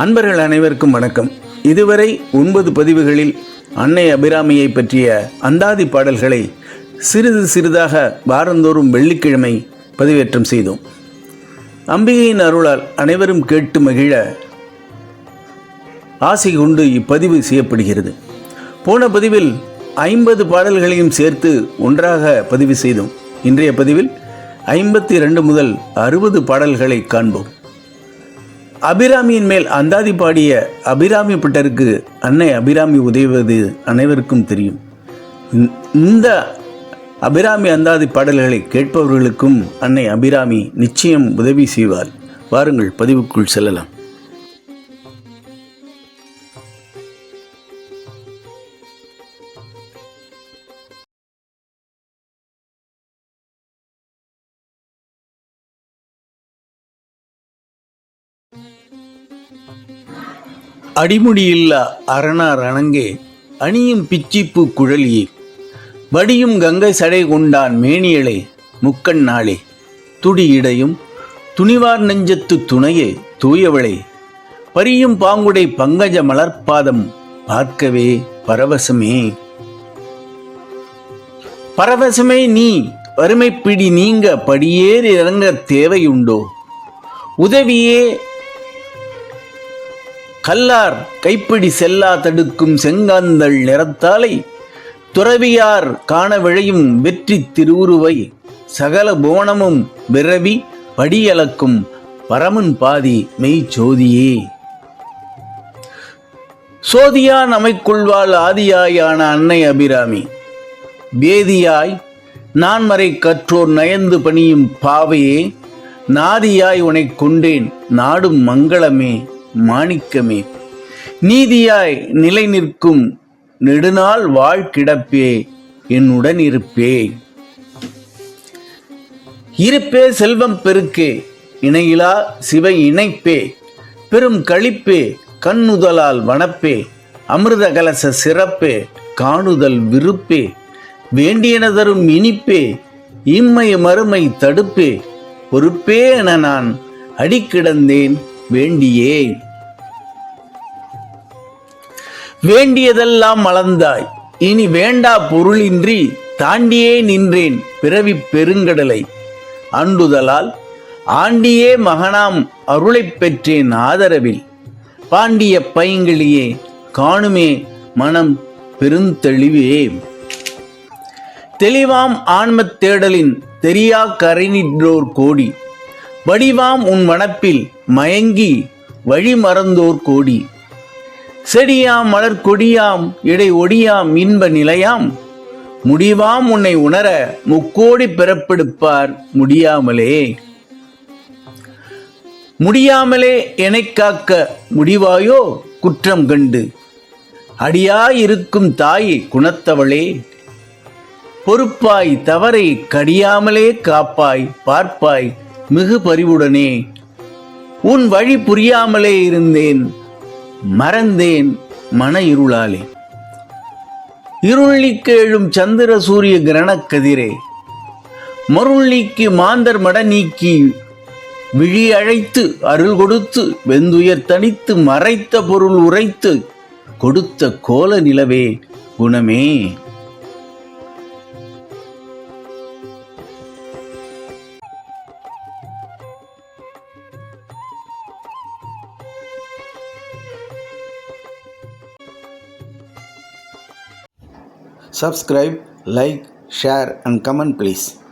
அன்பர்கள் அனைவருக்கும் வணக்கம். இதுவரை 9 பதிவுகளில் அன்னை அபிராமியை பற்றிய அந்தாதி பாடல்களை சிறிது சிறிதாக வாரந்தோறும் வெள்ளிக்கிழமை பதிவேற்றம் செய்தோம். அம்பிகையின் அருளால் அனைவரும் கேட்டு மகிழ ஆசை கொண்டு இப்பதிவு செய்யப்படுகிறது. போன பதிவில் 50 பாடல்களையும் சேர்த்து ஒன்றாக பதிவு செய்தோம். இன்றைய பதிவில் 52 முதல் 60 பாடல்களை காண்போம். அபிராமியின் மேல் அந்தாதி பாடிய அபிராமி பட்டருக்கு அன்னை அபிராமி உதவுவது அனைவருக்கும் தெரியும். இந்த அபிராமி அந்தாதி பாடல்களை கேட்பவர்களுக்கும் அன்னை அபிராமி நிச்சயம் உதவி செய்வார். வாருங்கள் பதிவுக்குள் செல்லலாம். அடிமுடியில்லா அரணார் அணங்கே அணியும் பிச்சிப்பூ குழலியே வடியும் கங்கை சடை கொண்டான் மேனியளே முக்கண் நாளே துடி இடையும் துணிவார் நெஞ்சத்து துணையே தூயவளே பரியும் பாங்குடை பங்கஜ மலர்பாதம் பார்க்கவே பரவசமே. பரவசமே நீ வறுமைப்பிடி நீங்க படியேறி இறங்க தேவையுண்டோ? உதவியே கல்லார் கைப்பிடி செல்லா தடுக்கும் செங்காந்தள் நிறத்தாலை துறவியார் காண விழையும் வெற்றி திருவுருவை சகல புவனமும் விரவி படியளக்கும் பரமன் பாதி மெய்ச்சோதியே. சோதியா நமைக்குள்வாள் ஆதியாயான அன்னை அபிராமி வேதியாய் நான்மறை கற்றோர் நயந்து பணியும் பாவையே நாதியாய் உனை கொண்டேன் நாடும் மங்களமே மாணிக்கமே நீதியாய் நிலை நிற்கும் நெடுநாள் வாழ்கிடப்பே என்னுடன் இருப்பே. இருப்பே செல்வம் பெருக்கே இணையிலா சிவை இணைப்பே பெரும் களிப்பே கண்ணுதலால் வனப்பே அமிர்த கலச சிறப்பே காணுதல் விருப்பே வேண்டியனதரும் இனிப்பே இம்மை மறுமை தடுப்பே பொறுப்பே என நான் அடிக்கிடந்தேன் வேண்டியே. வேண்டியதெல்லாம் அளந்தாய் இனி வேண்டா பொருளின்றி தாண்டியே நின்றேன் பிறவி பெருங்கடலை அண்டுதலால் ஆண்டியே மகனாம் அருளைப் பெற்றேன் ஆதரவில் பாண்டிய பைங்கிளியே காணுமே மனம் பெருந்தெளிவே. தெளிவாம் ஆன்மத் தேடலின் தெரியா கரைநின்றோர் கோடி வடிவாம் உன் வனப்பில் மயங்கி வழி மறந்தோர் கோடி செடியாம் மலர் கொடியாம் இடை ஒடியாம் இன்ப நிலையாம் முடிவாம் உன்னை உணர முக்கோடி பிறப்பெடுப்பார் முடியாமலே எனைக் காக்க முடிவாயோ குற்றம் கண்டு அடியாயிருக்கும் தாயை குணத்தவளே பொறுப்பாய் தவறை கடியாமலே காப்பாய் பார்ப்பாய் மிகு பரிவுடனே உன் வழி புரியாமலே இருந்தேன் மறந்தேன் மன இருளாலே இருள் எழும் சந்திர சூரிய கிரணக்கதிரே மருள் நீக்கி மாந்தர் மட நீக்கி விழி அழைத்து அருள் கொடுத்து வெந்துயர் தனித்து மறைத்த பொருள் உரைத்து கொடுத்த கோல நிலவே குணமே. Subscribe, like, share and comment please.